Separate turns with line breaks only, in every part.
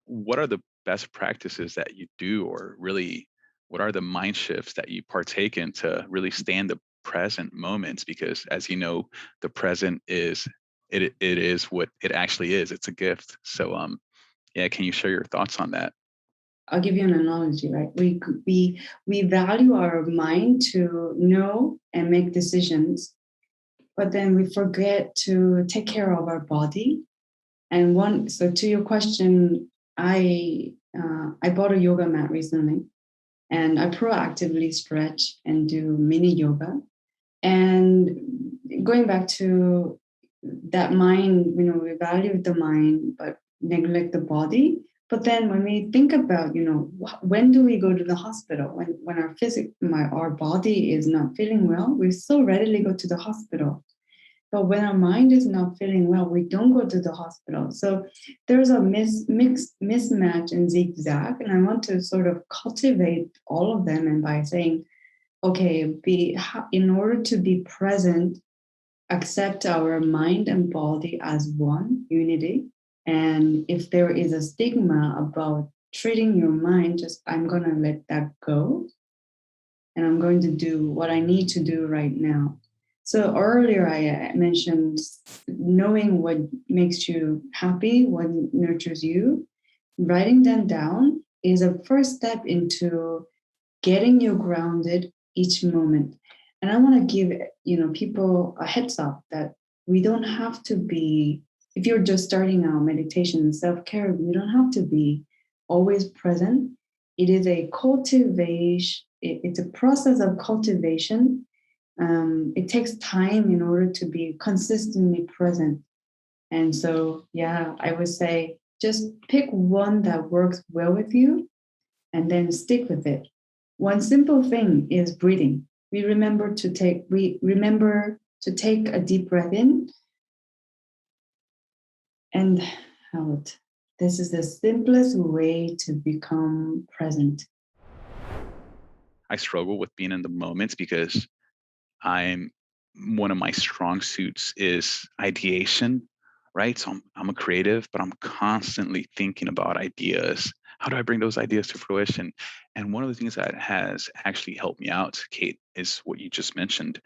what are the best practices that you do, or really what are the mind shifts that you partake in to really stay in the present moments? Because as you know, the present is it is what it actually is. It's a gift. So yeah, can you share your thoughts on that?
I'll give you an analogy, right? We value our mind to know and make decisions, but then we forget to take care of our body. And so to your question, I bought a yoga mat recently, and I proactively stretch and do mini yoga. And going back to that mind, we value the mind, but neglect the body. But then when we think about, when do we go to the hospital? When our body is not feeling well, we so readily go to the hospital. But when our mind is not feeling well, we don't go to the hospital. So there's a mismatch and zigzag. And I want to sort of cultivate all of them. And by saying, okay, in order to be present, accept our mind and body as one unity. And if there is a stigma about treating your mind, just I'm going to let that go. And I'm going to do what I need to do right now. So earlier I mentioned knowing what makes you happy, what nurtures you. Writing them down is a first step into getting you grounded each moment. And I want to give people a heads up that we don't have to be, if you're just starting out meditation and self-care, you don't have to be always present. It is a cultivation. It's a process of cultivation. It takes time in order to be consistently present. And so, yeah, I would say just pick one that works well with you and then stick with it. One simple thing is breathing. We remember to take a deep breath in and out. This is the simplest way to become present.
I struggle with being in the moments because I'm one of my strong suits is ideation, right? So I'm a creative, but I'm constantly thinking about ideas. How do I bring those ideas to fruition? And one of the things that has actually helped me out, Kate, is what you just mentioned.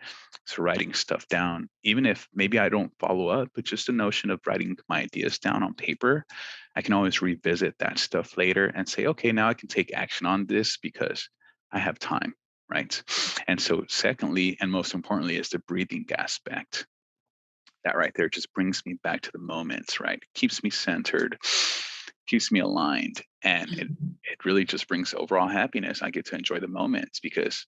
So writing stuff down, even if maybe I don't follow up, but just the notion of writing my ideas down on paper, I can always revisit that stuff later and say, okay, now I can take action on this because I have time, right? And so, secondly, and most importantly, is the breathing aspect. That right there just brings me back to the moments, right? Keeps me centered, keeps me aligned, and it really just brings overall happiness. I get to enjoy the moments because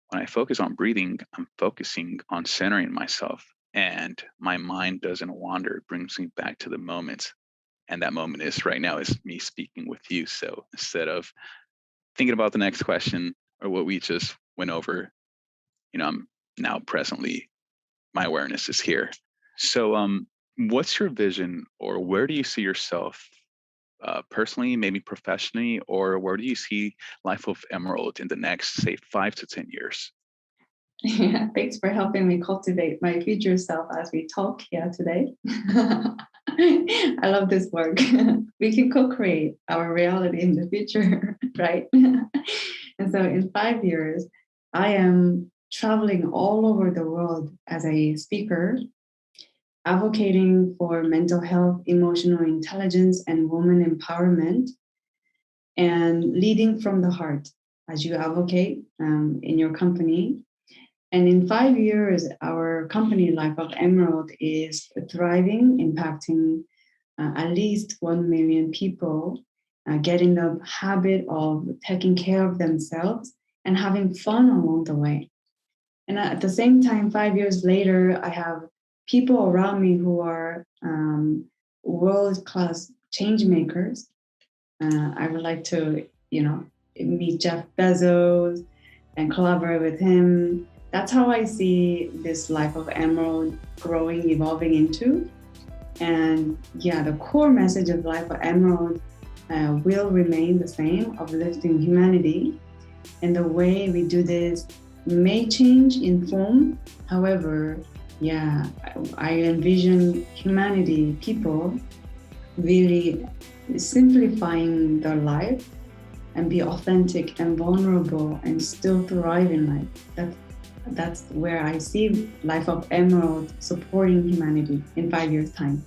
when I focus on breathing, I'm focusing on centering myself, and my mind doesn't wander. It brings me back to the moments, and that moment is right now is me speaking with you. So instead of thinking about the next question or what we just went over, I'm now presently, my awareness is here. So, what's your vision, or where do you see yourself personally, maybe professionally, or where do you see Life of Emerald in the next, say, 5 to 10 years?
Yeah, thanks for helping me cultivate my future self as we talk here today. I love this work. We can co-create our reality in the future, right? And so in 5 years, I am traveling all over the world as a speaker, advocating for mental health, emotional intelligence, and woman empowerment, and leading from the heart as you advocate in your company. And in 5 years, our company, Life of Emerald, is thriving, impacting at least 1 million people, getting the habit of taking care of themselves and having fun along the way. And at the same time, 5 years later, I have people around me who are world-class change makers. I would like to, meet Jeff Bezos and collaborate with him. That's how I see this Life of Emerald growing, evolving into. And yeah, the core message of Life of Emerald will remain the same, uplifting humanity. And the way we do this may change in form. However, yeah, I envision humanity, people really simplifying their life and be authentic and vulnerable and still thrive in life. That's where I see Life of Emerald supporting humanity in 5 years' time.